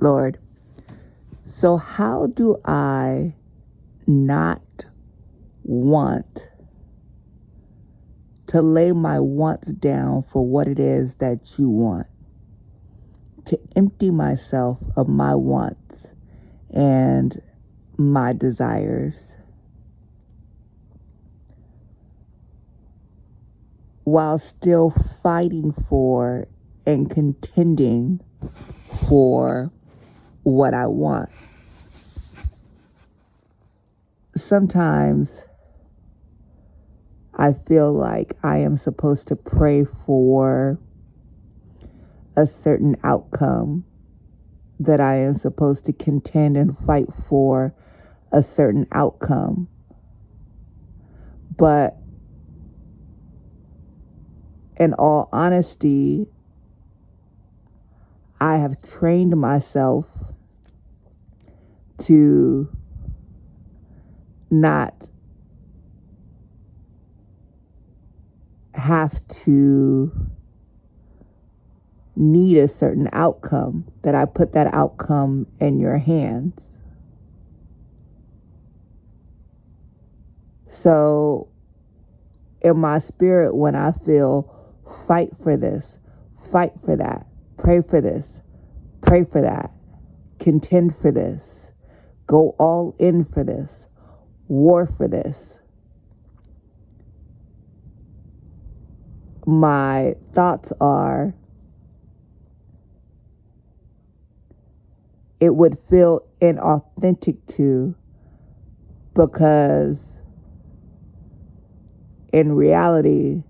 Lord, so how do I not want to lay my wants down for what it is that you want? To empty myself of my wants and my desires, while still fighting for and contending for what I want. Sometimes I feel like I am supposed to pray for a certain outcome, that I am supposed to contend and fight for a certain outcome. But in all honesty, I have trained myself to not have to need a certain outcome, that I put that outcome in your hands. So in my spirit, when I feel fight for this, fight for that, pray for this, pray for that, contend for this, go all in for this, war for this, my thoughts are, it would feel inauthentic to, because in reality,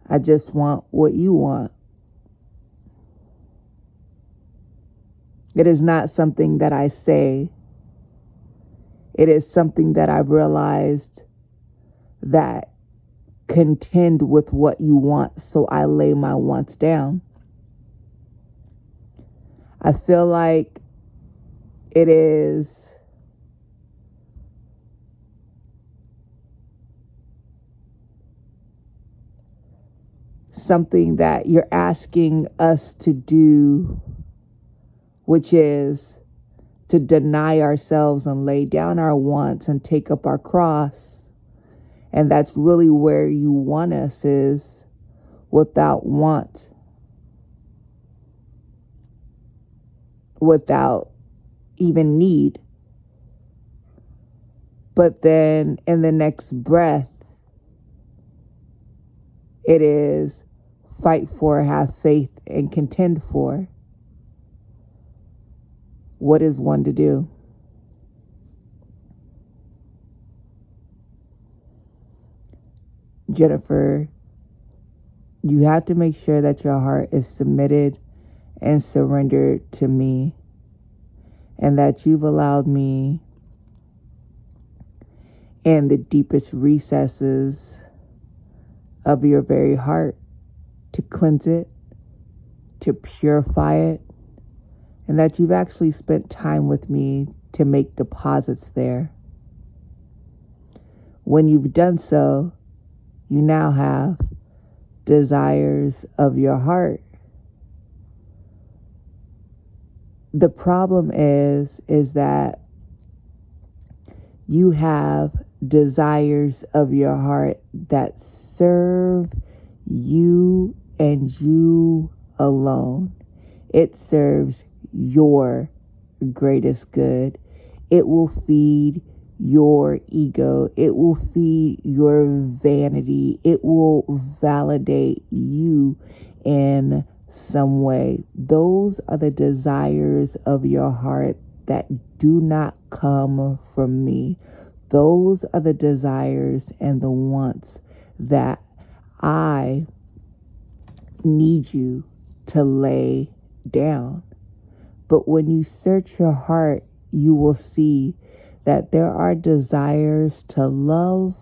I just want what you want. It is not something that I say. It is something that I've realized that contend with what you want, so I lay my wants down. I feel like it is something that you're asking us to do, which is to deny ourselves and lay down our wants and take up our cross. And that's really where you want us, is without want, without even need. But then in the next breath, it is fight for, have faith, and contend for. What is one to do? Jennifer, you have to make sure that your heart is submitted and surrendered to me, and that you've allowed me in the deepest recesses of your very heart to cleanse it, to purify it, and that you've actually spent time with me to make deposits there. When you've done so, you now have desires of your heart. The problem is that you have desires of your heart that serve you and you alone. It serves your greatest good. It will feed your ego. It will feed your vanity. It will validate you in some way. Those are the desires of your heart that do not come from me. Those are the desires and the wants that I need you to lay down. But when you search your heart, you will see that there are desires to love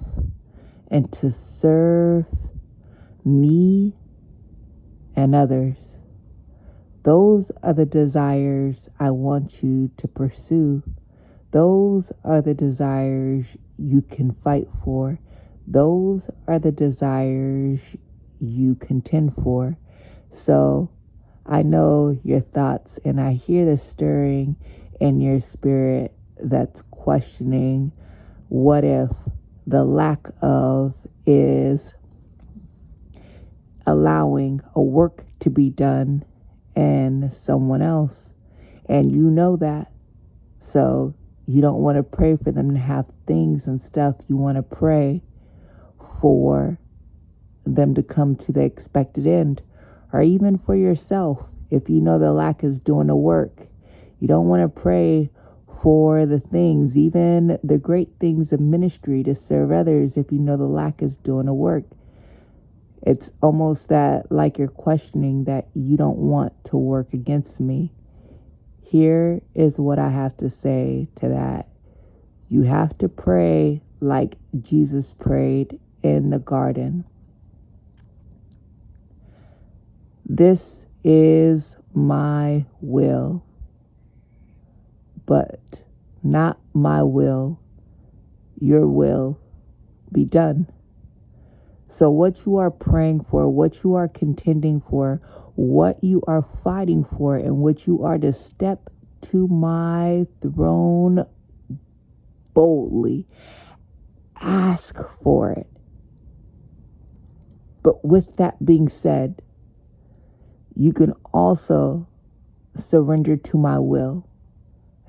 and to serve me and others. Those are the desires I want you to pursue. Those are the desires you can fight for. Those are the desires you contend for. So I know your thoughts, and I hear the stirring in your spirit that's questioning what if the lack of is allowing a work to be done in someone else. And you know that. So you don't want to pray for them to have things and stuff. You want to pray for them to come to the expected end, or even for yourself. If you know the lack is doing the work, you don't want to pray for the things, even the great things of ministry to serve others, if you know the lack is doing the work. It's almost that like you're questioning that you don't want to work against me. Here is what I have to say to that. You have to pray like Jesus prayed in the garden. This is my will, but not my will, your will be done. So what you are praying for, what you are contending for, what you are fighting for, and what you are to step to my throne boldly, ask for it. But with that being said, you can also surrender to my will.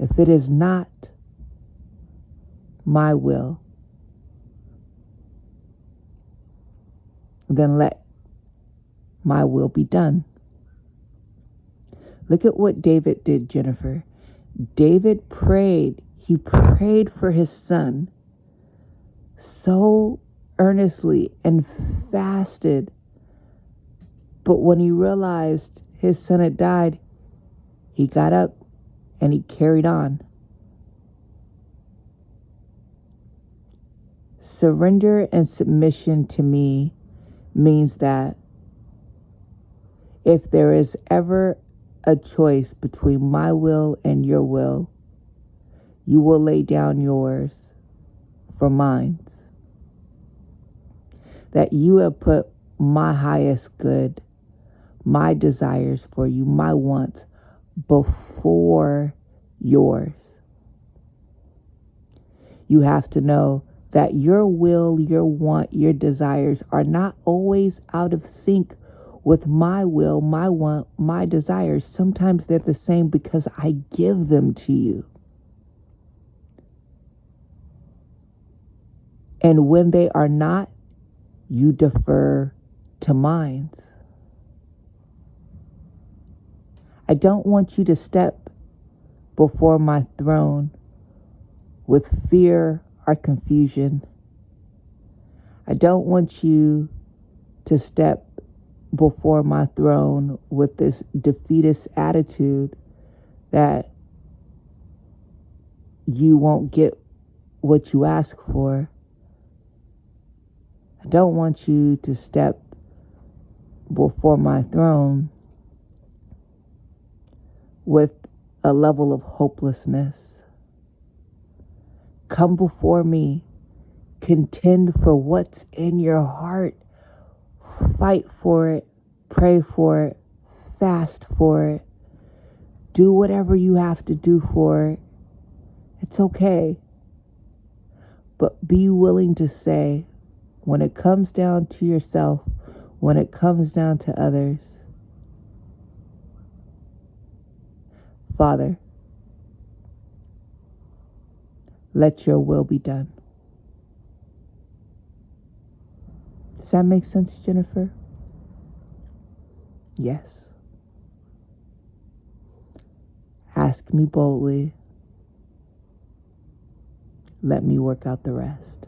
If it is not my will, then let my will be done. Look at what David did, Jennifer. David prayed. He prayed for his son so earnestly and fasted. But when he realized his son had died, he got up and he carried on. Surrender and submission to me means that if there is ever a choice between my will and your will, you will lay down yours for mine. That you have put my highest good, my desires for you, my wants before yours. You have to know that your will, your want, your desires are not always out of sync with my will, my want, my desires. Sometimes they're the same because I give them to you. And when they are not, you defer to mine. I don't want you to step before my throne with fear or confusion. I don't want you to step before my throne with this defeatist attitude that you won't get what you ask for. I don't want you to step before my throne with a level of hopelessness. Come before me. Contend for what's in your heart. Fight for it. Pray for it. Fast for it. Do whatever you have to do for it. It's okay. But be willing to say, when it comes down to yourself, when it comes down to others, Father, let your will be done. Does that make sense, Jennifer? Yes. Ask me boldly. Let me work out the rest.